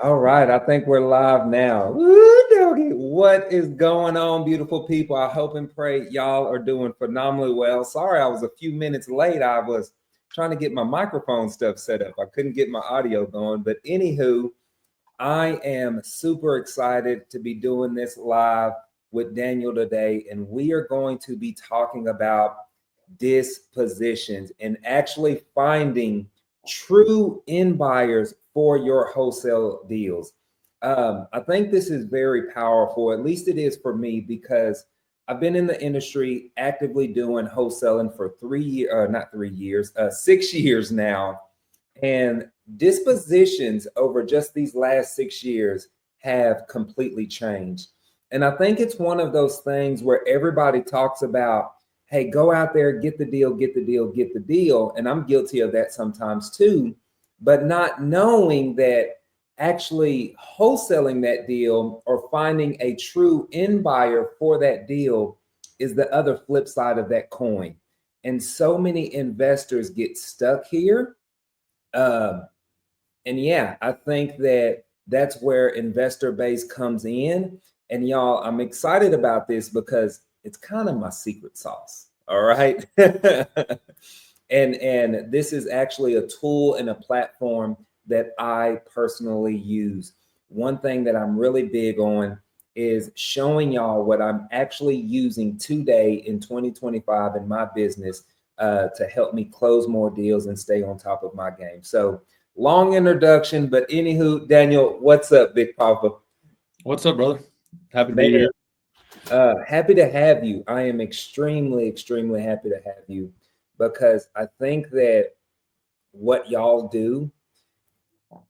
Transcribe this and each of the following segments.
All right, I think we're live now. Woo, doggy. What is going on, beautiful people? I hope and pray y'all are doing phenomenally well. Sorry, I was a few minutes late. I was trying to get my microphone stuff set up. I couldn't get my audio going. But anywho, I am super excited to be doing this live with Daniel today. And we are going to be talking about dispositions and actually finding true end buyers for your wholesale deals. I think this is very powerful, at least it is for me, because I've been in the industry actively doing wholesaling for 3 years, not 3 years, 6 years now. And dispositions over just these last 6 years have completely changed. And I think it's one of those things where everybody talks about, hey, go out there, get the deal, get the deal, get the deal. And I'm guilty of that sometimes too, but not knowing that actually wholesaling that deal or finding a true end buyer for that deal is the other flip side of that coin. And so many investors get stuck here. Um, and yeah, I think that that's where investor base comes in. And y'all, I'm excited about this because it's kind of my secret sauce. All right. And this is actually a tool and a platform that I personally use. One thing that I'm really big on is showing y'all what I'm actually using today in 2025 in my business to help me close more deals and stay on top of my game. So long introduction, but anywho, Daniel, what's up, Big Papa? What's up, brother? Happy to be Man, here. happy to have you. I am extremely, extremely happy to have you because I think that what y'all do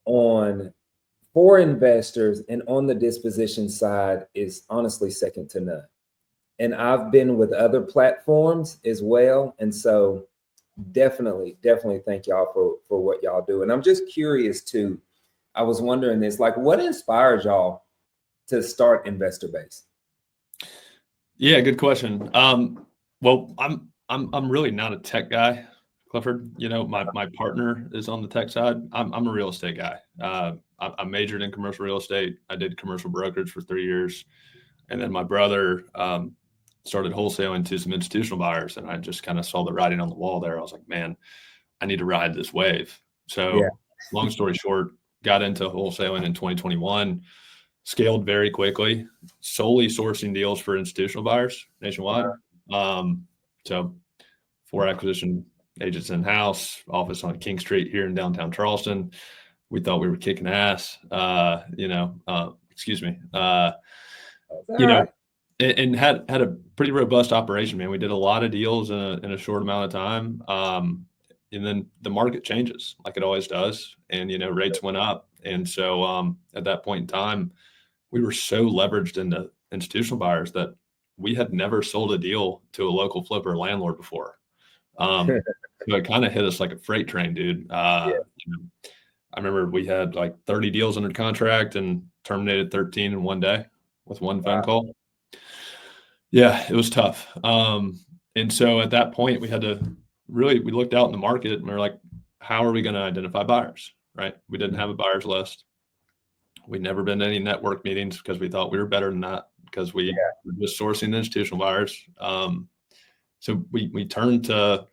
on for investors and on the disposition side is honestly second to none. And I've been with other platforms as well. And so definitely thank y'all for what y'all do. And I'm just curious too. I was wondering this, like what inspires y'all to start Investor Base? Yeah, good question. Well, I'm really not a tech guy, Clifford. You know, my partner is on the tech side. I'm a real estate guy. I majored in commercial real estate. I did commercial brokerage for 3 years, and then my brother started wholesaling to some institutional buyers, and I just kind of saw the writing on the wall there. I was like, man, I need to ride this wave. Yeah. So, long story short, got into wholesaling in 2021. Scaled very quickly, solely sourcing deals for institutional buyers nationwide. So 4 acquisition agents in-house, office on King Street here in downtown Charleston. We thought we were kicking ass, excuse me, All you know, right. and had a pretty robust operation, man. We did a lot of deals in a short amount of time. And then the market changes like it always does. And, rates went up. And so at that point in time, we were so leveraged into institutional buyers that we had never sold a deal to a local flipper landlord before. So it kind of hit us like a freight train, dude. Yeah. I remember we had like 30 deals under contract and terminated 13 in one day with one phone Wow. call. Yeah, it was tough. And so at that point, we had to we looked out in the market and we were like, how are we going to identify buyers? Right? We didn't have a buyer's list. We'd never been to any network meetings because we thought we were better than that because we were just sourcing institutional buyers. So we turned to,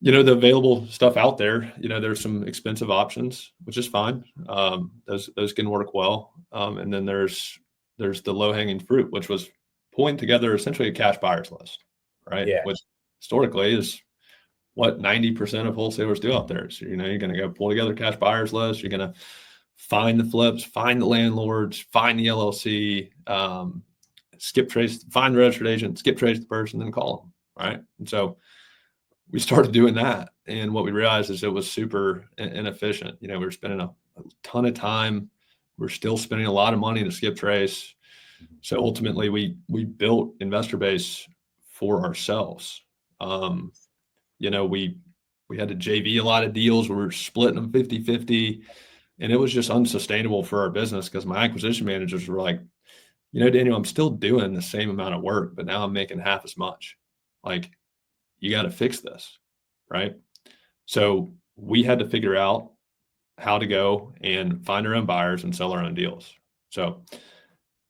the available stuff out there. There's some expensive options, which is fine. Those can work well. And then there's the low hanging fruit, which was pulling together essentially a cash buyers list, right? Yeah. Which historically is what 90% of wholesalers do out there. So, you're going to go pull together cash buyers list. You're going to find the flips, find the landlords, find the LLC, skip trace, find the registered agent, skip trace the person, then call them, right? And so we started doing that. And what we realized is it was super inefficient. We were spending a ton of time. We're still spending a lot of money to skip trace. So ultimately, we built Investor Base for ourselves. We had to JV a lot of deals. We were splitting them 50-50. And it was just unsustainable for our business because my acquisition managers were like, Daniel, I'm still doing the same amount of work, but now I'm making half as much. Like, you got to fix this, right? So we had to figure out how to go and find our own buyers and sell our own deals. So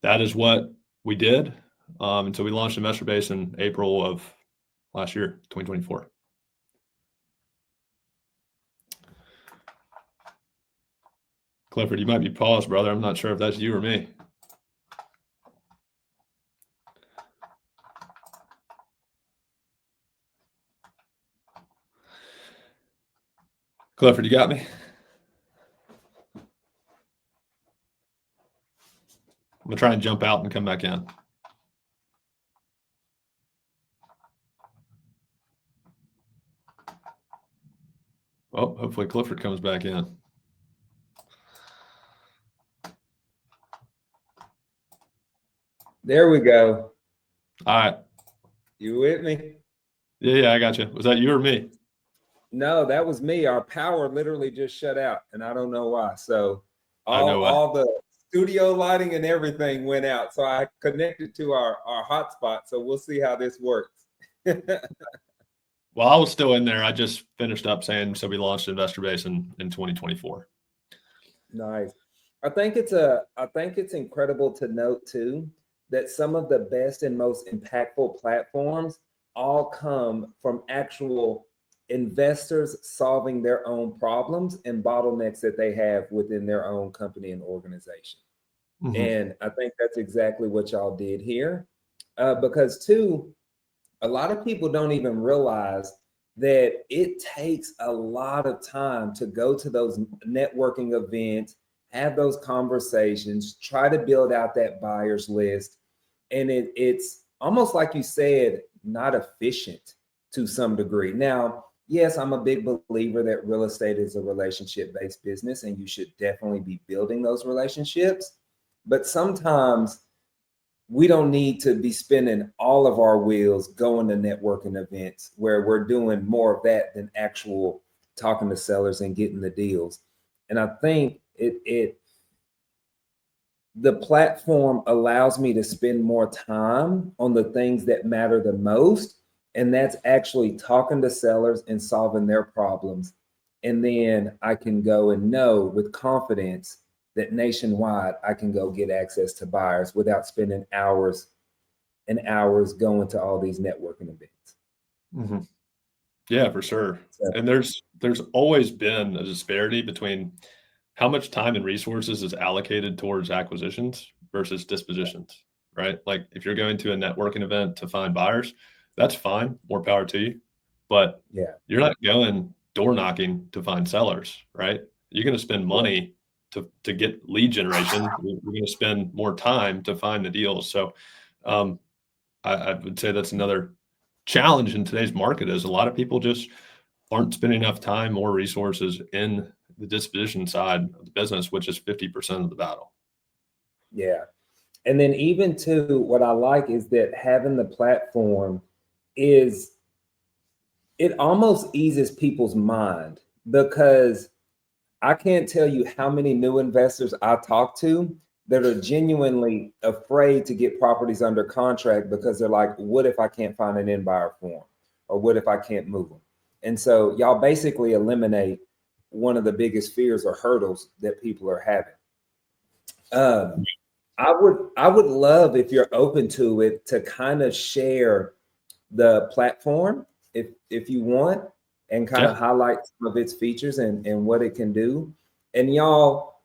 that is what we did. And so we launched Investor Base in April of last year, 2024. Clifford, you might be paused, brother. I'm not sure if that's you or me. Clifford, you got me? I'm going to try and jump out and come back in. Oh, hopefully Clifford comes back in. There we go. All right. You with me? Yeah, I got you. Was that you or me? No, that was me. Our power literally just shut out, and I don't know why. So No way. all the studio lighting and everything went out. So I connected to our hotspot. So we'll see how this works. Well, I was still in there. I just finished up saying, so we launched Investor Base in 2024. Nice. I think it's incredible to note too that some of the best and most impactful platforms all come from actual investors solving their own problems and bottlenecks that they have within their own company and organization. Mm-hmm. And I think that's exactly what y'all did here. Because too, a lot of people don't even realize that it takes a lot of time to go to those networking events, have those conversations, try to build out that buyers list. And it's almost like you said, not efficient to some degree. Now, yes, I'm a big believer that real estate is a relationship-based business and you should definitely be building those relationships. But sometimes we don't need to be spinning all of our wheels going to networking events where we're doing more of that than actual talking to sellers and getting the deals. And I think the platform allows me to spend more time on the things that matter the most. And that's actually talking to sellers and solving their problems. And then I can go and know with confidence that nationwide I can go get access to buyers without spending hours and hours going to all these networking events. Mm-hmm. Yeah, for sure. So, And there's always been a disparity between how much time and resources is allocated towards acquisitions versus dispositions, right? Like if you're going to a networking event to find buyers, that's fine, more power to you. But yeah, you're not going door knocking to find sellers, right? You're going to spend money to get lead generation. You're going to spend more time to find the deals. So I would say that's another challenge in today's market is a lot of people just aren't spending enough time or resources in the disposition side of the business, which is 50% of the battle. yeah. And then even too, what I like is that having the platform is it almost eases people's mind because I can't tell you how many new investors I talk to that are genuinely afraid to get properties under contract because they're like, what if I can't find an end buyer for them? Or what if I can't move them? And so y'all basically eliminate one of the biggest fears or hurdles that people are having. I would love if you're open to it to kind of share the platform if you want and kind of highlight some of its features and what it can do. And y'all,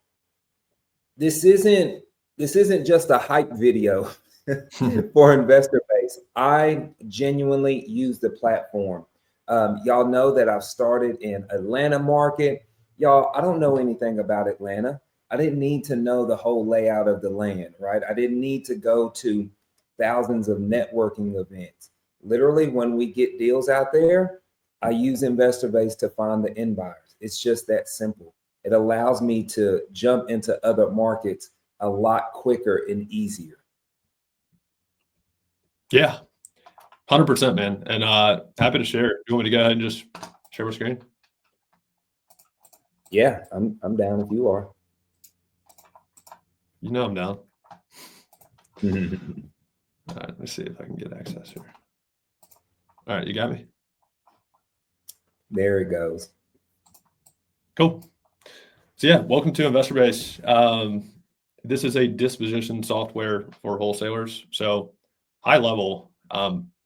this isn't just a hype video for investor base. I genuinely use the platform. Y'all know that I've started in Atlanta market. Y'all, I don't know anything about Atlanta. I didn't need to know the whole layout of the land, right? I didn't need to go to thousands of networking events. Literally, when we get deals out there, I use Investor Base to find the end buyers. It's just that simple. It allows me to jump into other markets a lot quicker and easier. Yeah, 100%, man. And happy to share. You want me to go ahead and just share my screen? Yeah, I'm down if you are. You know I'm down. All right, let's see if I can get access here. All right, you got me? There it goes. Cool. So yeah, welcome to Investor Base. This is a disposition software for wholesalers. So high level,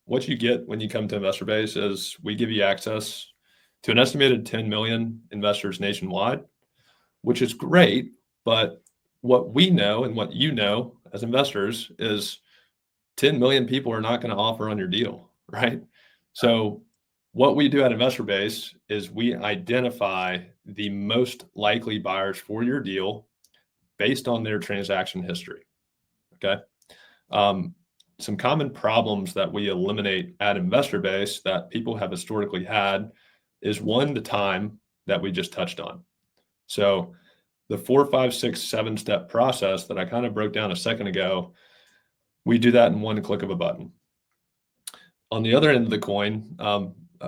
what you get when you come to Investor Base is we give you access to an estimated 10 million investors nationwide, which is great. But what we know and what you know as investors is 10 million people are not going to offer on your deal, right? So what we do at Investor Base is we identify the most likely buyers for your deal based on their transaction history. Okay. Some common problems that we eliminate at Investor Base that people have historically had is one, the time that we just touched on. So the 4, 5, 6, 7-step process that I kind of broke down a second ago, we do that in one click of a button. On the other end of the coin,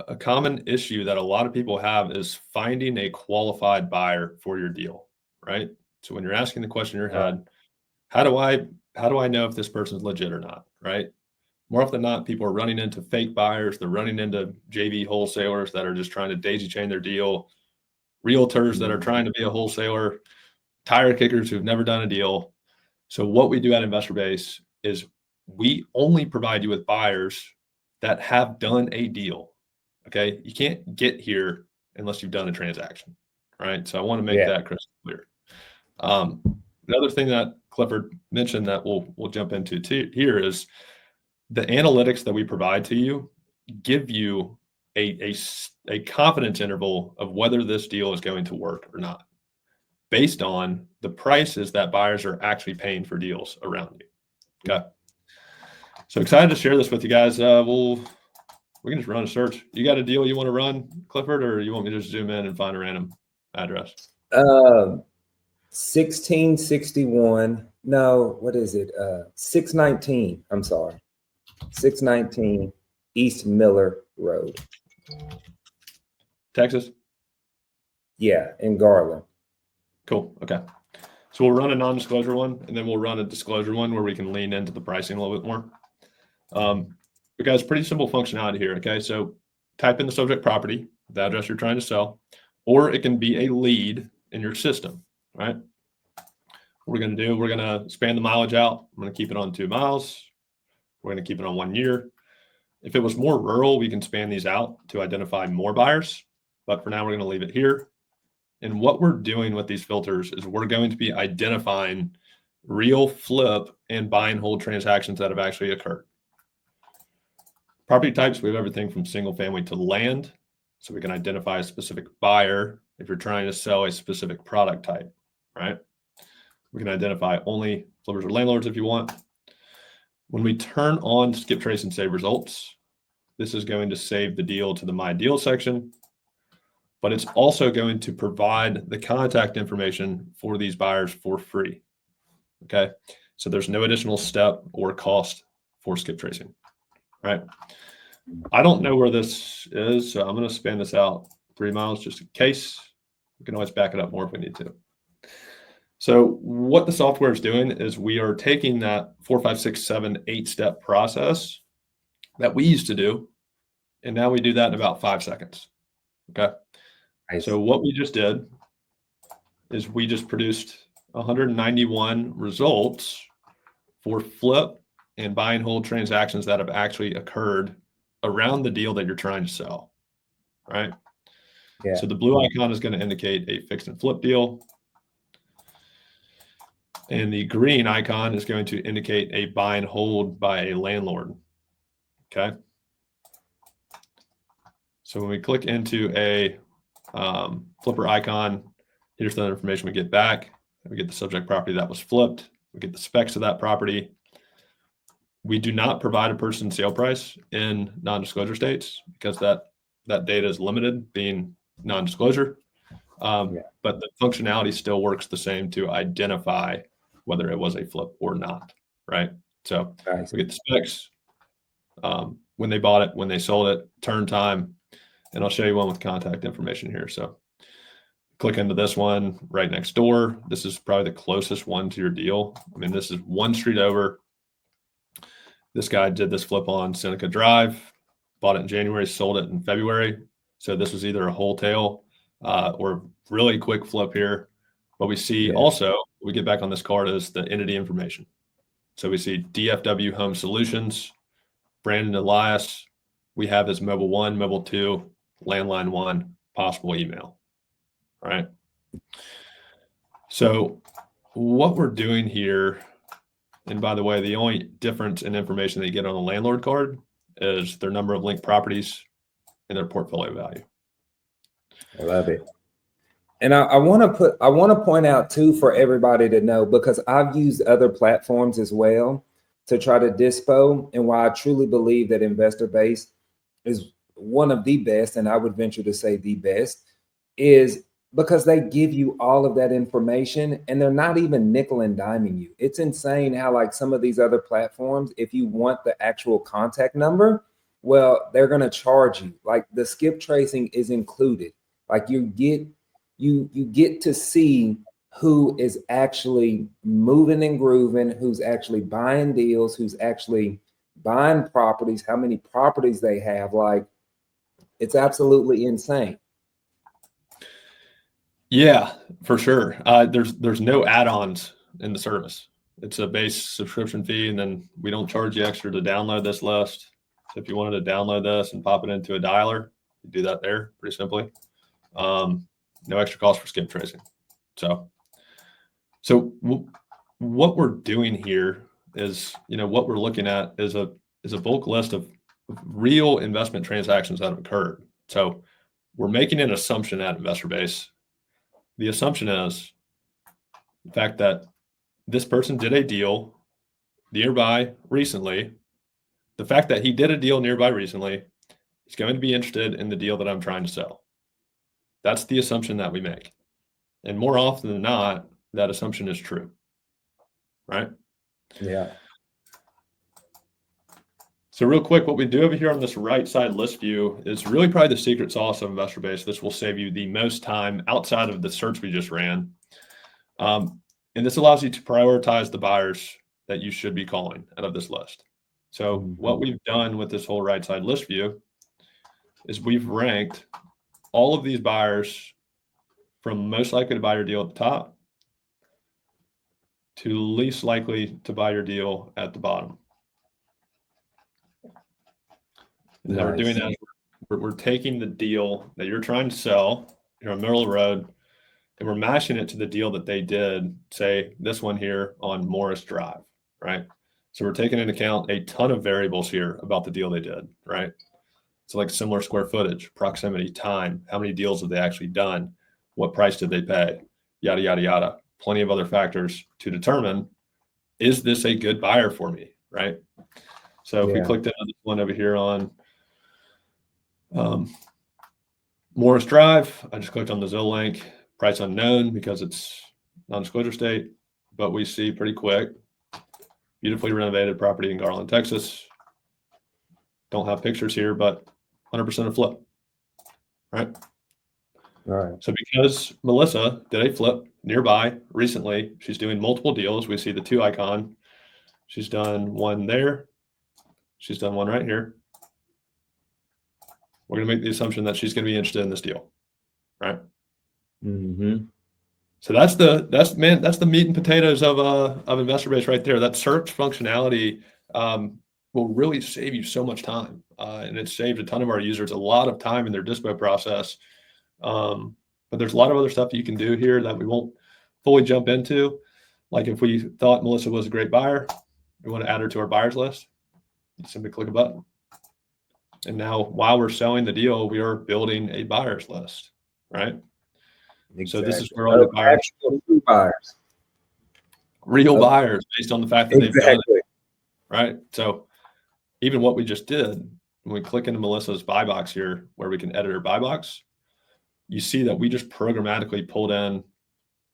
a common issue that a lot of people have is finding a qualified buyer for your deal, right? So when you're asking the question in your head, how do I know if this person's legit or not, right? More often than not, people are running into fake buyers. They're running into JV wholesalers that are just trying to daisy chain their deal, realtors that are trying to be a wholesaler, tire kickers who've never done a deal. So what we do at Investor Base is we only provide you with buyers that have done a deal. Okay. You can't get here unless you've done a transaction. Right. So I want to make that crystal clear. Another thing that Clifford mentioned that we'll jump into here is the analytics that we provide to you give you a confidence interval of whether this deal is going to work or not, based on the prices that buyers are actually paying for deals around you. Okay. So excited to share this with you guys. We can just run a search. You got a deal you want to run, Clifford, or you want me to just zoom in and find a random address? 1661. No, what is it? 619. I'm sorry. 619 East Miller Road. Texas? Yeah, in Garland. Cool. Okay. So we'll run a non-disclosure one, and then we'll run a disclosure one where we can lean into the pricing a little bit more. But guys, pretty simple functionality here. Okay. So type in the subject property, the address you're trying to sell, or it can be a lead in your system, right? What we're going to do, we're going to span the mileage out. I'm going to keep it on 2 miles. We're going to keep it on 1 year. If it was more rural, we can span these out to identify more buyers. But for now, we're going to leave it here. And what we're doing with these filters is we're going to be identifying real flip and buy and hold transactions that have actually occurred. Property types, we have everything from single family to land. So we can identify a specific buyer if you're trying to sell a specific product type, right? We can identify only flippers or landlords if you want. When we turn on skip trace and save results, this is going to save the deal to the My Deal section, but it's also going to provide the contact information for these buyers for free. Okay. So there's no additional step or cost for skip tracing, right? I don't know where this is, so I'm going to span this out 3 miles just in case. We can always back it up more if we need to. So what the software is doing is we are taking that 4, 5, 6, 7, 8-step process that we used to do, and now we do that in about 5 seconds. Okay. Nice. So what we just did is we just produced 191 results for flip and buy and hold transactions that have actually occurred around the deal that you're trying to sell, right? Yeah. So the blue icon is going to indicate a fix and flip deal. And the green icon is going to indicate a buy and hold by a landlord. Okay. So when we click into a flipper icon, here's the information we get back. We get the subject property that was flipped. We get the specs of that property. We do not provide a person sale price in non-disclosure states because that data is limited, being non-disclosure. But the functionality still works the same to identify whether it was a flip or not, right? So we get the specs, when they bought it, when they sold it, turn time, and I'll show you one with contact information here. So click into this one right next door. This is probably the closest one to your deal. I mean, this is 1 street over. This guy did this flip on Seneca Drive, bought it in January, sold it in February. So this was either a wholesale or really quick flip here. What we see also, we get back on this card is the entity information. So we see DFW Home Solutions, Brandon Elias. We have his mobile 1, mobile 2, landline 1, possible email, right? So what we're doing here, and by the way, the only difference in information they get on a landlord card is their number of linked properties and their portfolio value. I love it. And I want to point out too, for everybody to know, because I've used other platforms as well to try to dispo, and why I truly believe that Investor Base is one of the best, and I would venture to say the best, is because they give you all of that information and they're not even nickel and diming you. It's insane how, like, some of these other platforms, if you want the actual contact number, well, they're going to charge you. Like, the skip tracing is included. Like, you get to see who is actually moving and grooving, who's actually buying deals, who's actually buying properties, how many properties they have. Like, it's absolutely insane. Yeah, for sure. There's no add-ons in the service. It's a base subscription fee, and then we don't charge you extra to download this list. So if you wanted to download this and pop it into a dialer, you do that there pretty simply. No extra cost for skip tracing. So what we're doing here is, what we're looking at is a bulk list of real investment transactions that have occurred. So we're making an assumption at Investor Base. The assumption is the fact that this person did a deal nearby recently. The fact that he did a deal nearby recently is going to be interested in the deal that I'm trying to sell. That's the assumption that we make. And more often than not, that assumption is true. Right? Yeah. So real quick, what we do over here on this right side list view is really probably the secret sauce of Investor Base. This will save you the most time outside of the search we just ran. And this allows you to prioritize the buyers that you should be calling out of this list. So what we've done with this whole right side list view is we've ranked all of these buyers from most likely to buy your deal at the top to least likely to buy your deal at the bottom. And how we're doing that, we're taking the deal that you're trying to sell, you're in the middle of the road, and we're matching it to the deal that they did, say this one here on Morris Drive, right? So we're taking into account a ton of variables here about the deal they did, right? So like similar square footage, proximity, time, how many deals have they actually done? What price did they pay? Yada, yada, yada. Plenty of other factors to determine, is this a good buyer for me, right? So if we clicked into this one over here on Morris Drive, I just clicked on the Zillow link, price unknown because it's non-disclosure state, but we see pretty quick, beautifully renovated property in Garland, Texas. Don't have pictures here, but 100% a flip, right? All right. So because Melissa did a flip nearby recently, she's doing multiple deals. We see the 2 icon. She's done one there. She's done one right here. We're going to make the assumption that she's going to be interested in this deal, right? So that's the meat and potatoes of Investor Base right there. That search functionality will really save you so much time, and it saved a ton of our users a lot of time in their dispo process. But there's a lot of other stuff that you can do here that we won't fully jump into. Like if we thought Melissa was a great buyer, we want to add her to our buyers list, you simply click a button. And now while we're selling the deal, we are building a buyers list, right? Exactly. So this is where all the buyers, real buyers based on the fact that they've done it, right? So even what we just did, when we click into Melissa's buy box here, where we can edit her buy box, you see that we just programmatically pulled in,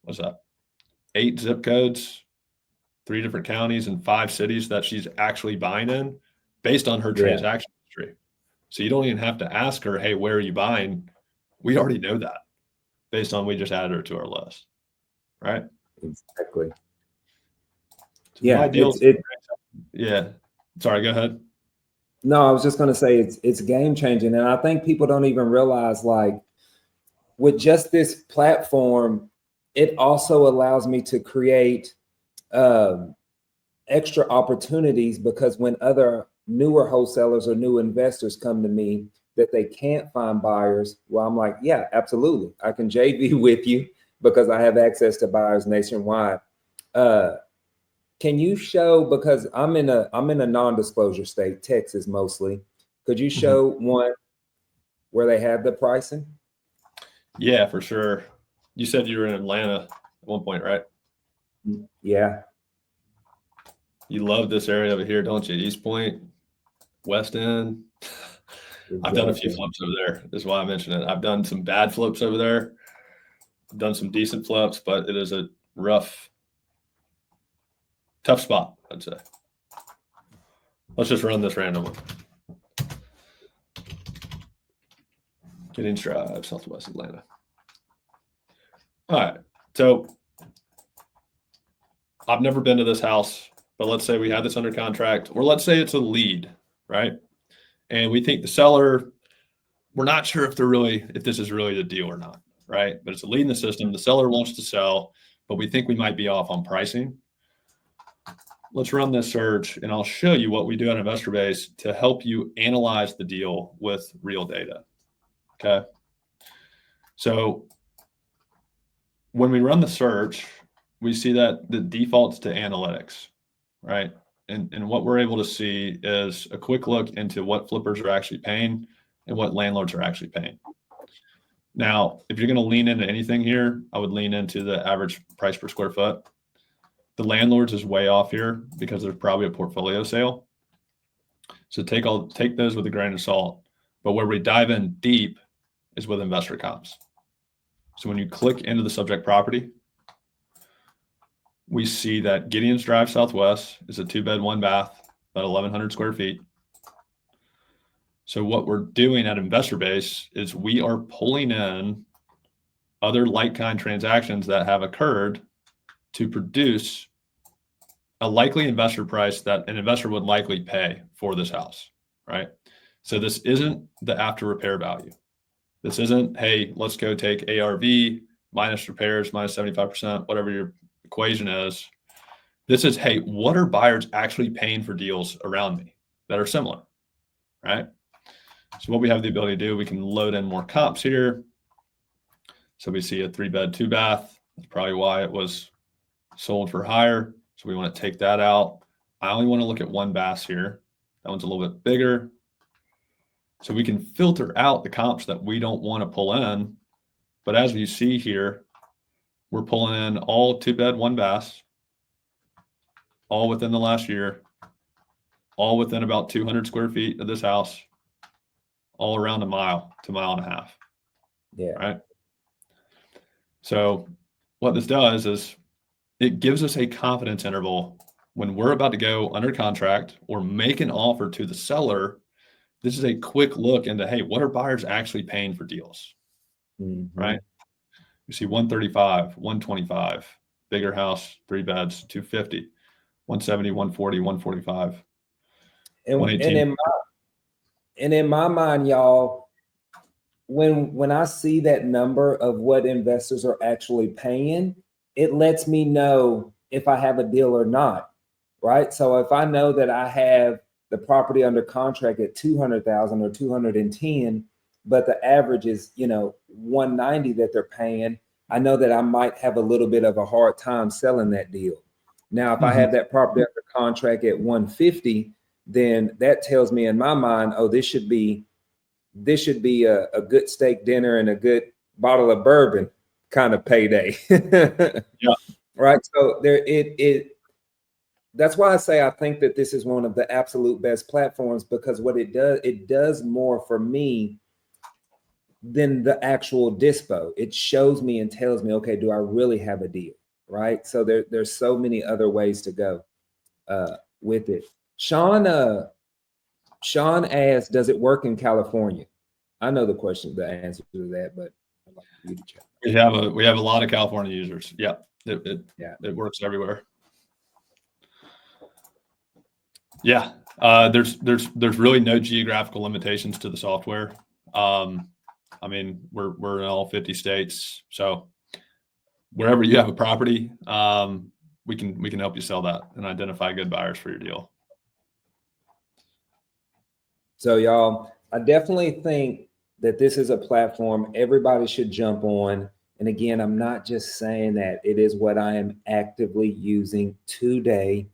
what's that, 8 zip codes, 3 different counties and 5 cities that she's actually buying in based on her transaction history. So you don't even have to ask her, hey, where are you buying? We already know that based on we just added her to our list, right? Exactly. So yeah. Sorry, go ahead. No, I was just going to say it's game changing. And I think people don't even realize, like, with just this platform, it also allows me to create extra opportunities, because when other newer wholesalers or new investors come to me that they can't find buyers, well, I'm like, yeah, absolutely, I can JV with you because I have access to buyers nationwide. Can you show, because I'm in a non-disclosure state, Texas mostly. Could you show one where they have the pricing? Yeah, for sure. You said you were in Atlanta at one point, right? Yeah. You love this area over here, don't you? East Point, West End. I've done a few Exactly. flips over there. That's why I mentioned it. I've done some bad flips over there. I've done some decent flips, but it is a rough, tough spot, I'd say. Let's just run this randomly. Giddings Drive, Southwest Atlanta. All right. So I've never been to this house, but let's say we had this under contract, or let's say it's a lead, right? And we think the seller, we're not sure if this is really the deal or not, right? But it's a lead in the system. The seller wants to sell, but we think we might be off on pricing. Let's run this search, and I'll show you what we do at Investor Base to help you analyze the deal with real data. Okay. So when we run the search, we see that the defaults to analytics, right? And what we're able to see is a quick look into what flippers are actually paying and what landlords are actually paying. Now, if you're going to lean into anything here, I would lean into the average price per square foot. The landlords is way off here because there's probably a portfolio sale. So take those with a grain of salt. But where we dive in deep is with investor comps. So when you click into the subject property, we see that Gideon's Drive Southwest is a 2-bed, 1-bath, about 1,100 square feet. So what we're doing at Investor Base is we are pulling in other like-kind transactions that have occurred to produce a likely investor price that an investor would likely pay for this house, right? So this isn't the after repair value. This isn't, hey, let's go take ARV minus repairs, minus 75%, whatever your equation is. This is, hey, what are buyers actually paying for deals around me that are similar, right? So what we have the ability to do, we can load in more comps here. So we see a 3-bed, 2-bath. That's probably why it was sold for higher. So we want to take that out. I only want to look at 1 bath here. That one's a little bit bigger. So we can filter out the comps that we don't want to pull in. But as you see here, we're pulling in all 2-bed, 1 baths, all within the last year, all within about 200 square feet of this house, all around a mile to 1.5 miles. Yeah. Right. So what this does is it gives us a confidence interval when we're about to go under contract or make an offer to the seller. This is a quick look into, hey, what are buyers actually paying for deals? Right. You see 135, 125, bigger house, 3 beds, 250, 170, 140, 145, 118. And in my mind, y'all, when I see that number of what investors are actually paying, it lets me know if I have a deal or not, right? So if I know that I have the property under contract at 200,000 or 210, but the average is, 190 that they're paying, I know that I might have a little bit of a hard time selling that deal. Now, if I have that property under contract at 150, then that tells me in my mind, oh, this should be a good steak dinner and a good bottle of bourbon kind of payday. Yeah. Right. So that's why I say I think that this is one of the absolute best platforms, because what it does more for me than the actual dispo. It shows me and tells me, okay, do I really have a deal? Right. So there's so many other ways to go with it. Sean asked, does it work in California? I know the answer to that, but I'd like you to check. We have a lot of California users. Yeah. It works everywhere. Yeah. There's really no geographical limitations to the software. I mean, we're in all 50 states. So wherever you have a property, we can help you sell that and identify good buyers for your deal. So y'all, I definitely think that this is a platform everybody should jump on. And again, I'm not just saying that, it is what I am actively using today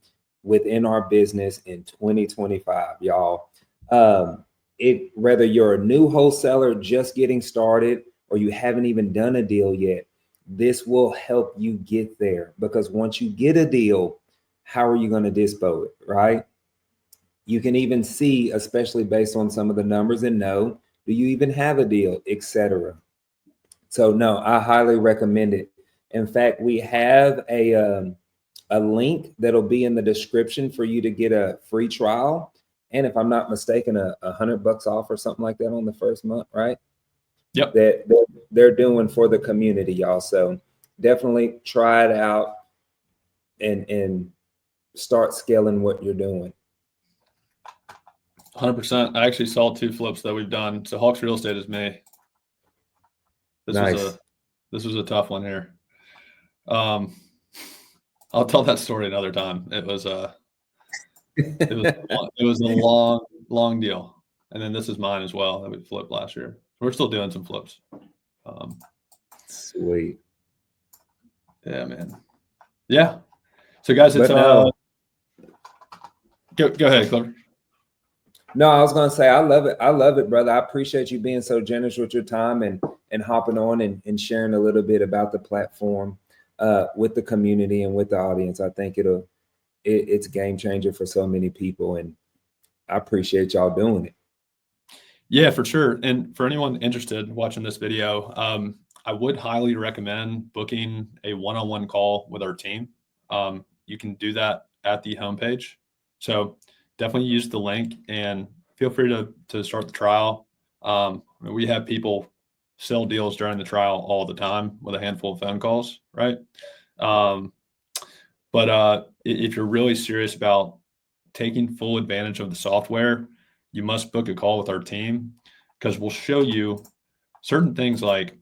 within our business in 2025, y'all. Whether you're a new wholesaler just getting started or you haven't even done a deal yet, this will help you get there, because once you get a deal, how are you going to dispo it, right? You can even see, especially based on some of the numbers, and know, do you even have a deal, etc. So no, I highly recommend it. In fact, we have a link that'll be in the description for you to get a free trial. And if I'm not mistaken, $100 off or something like that on the first month, right? Yep. That they're doing for the community, y'all. So definitely try it out and start scaling what you're doing. 100%. I actually saw 2 flips that we've done. So Hawks Real Estate is me. This was a tough one here. I'll tell that story another time. It was a long deal. And then this is mine as well that we flipped last year. We're still doing some flips. Sweet. Yeah, man. Yeah. So guys, it's no. Go ahead, Clever. No, I was gonna say I love it, brother. I appreciate you being so generous with your time and hopping on and sharing a little bit about the platform with the community and with the audience. I think it's a game changer for so many people, and I appreciate y'all doing it. Yeah, for sure. And for anyone interested watching this video, I would highly recommend booking a one-on-one call with our team. You can do that at the homepage. So definitely use the link and feel free to start the trial. We have people sell deals during the trial all the time with a handful of phone calls, right? But if you're really serious about taking full advantage of the software, you must book a call with our team, because we'll show you certain things like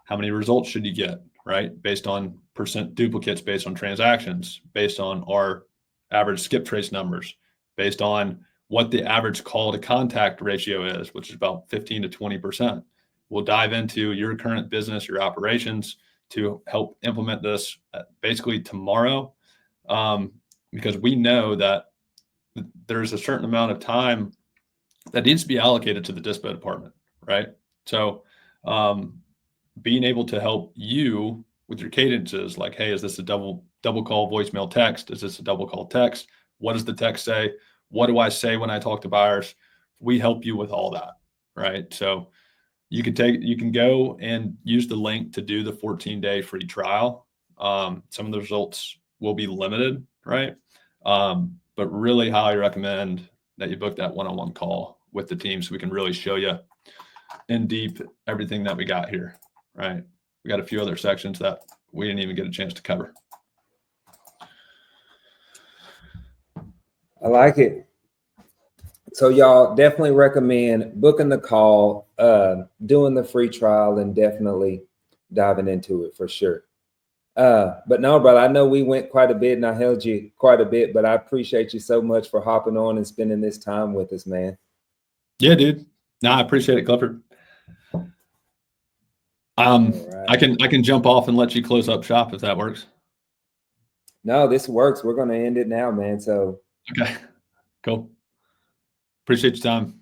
how many results should you get, right? Based on percent duplicates, based on transactions, based on our average skip trace numbers, based on what the average call to contact ratio is, which is about 15 to 20%. We'll dive into your current business, your operations, to help implement this basically tomorrow, because we know that there's a certain amount of time that needs to be allocated to the dispo department, right? So being able to help you with your cadences, like, hey, is this a double call voicemail text? Is this a double call text? What does the text say? What do I say when I talk to buyers? We help you with all that, right? So you can go and use the link to do the 14-day free trial. Some of the results will be limited, right? But really highly recommend that you book that one-on-one call with the team so we can really show you in deep everything that we got here, right? We got a few other sections that we didn't even get a chance to cover. I like it. So y'all definitely recommend booking the call, doing the free trial, and definitely diving into it for sure. But no, brother, I know we went quite a bit and I held you quite a bit, but I appreciate you so much for hopping on and spending this time with us, man. Yeah, dude. No, I appreciate it, Clifford. Right. I can jump off and let you close up shop if that works. No, this works. We're going to end it now, man. So okay, cool. Appreciate your time.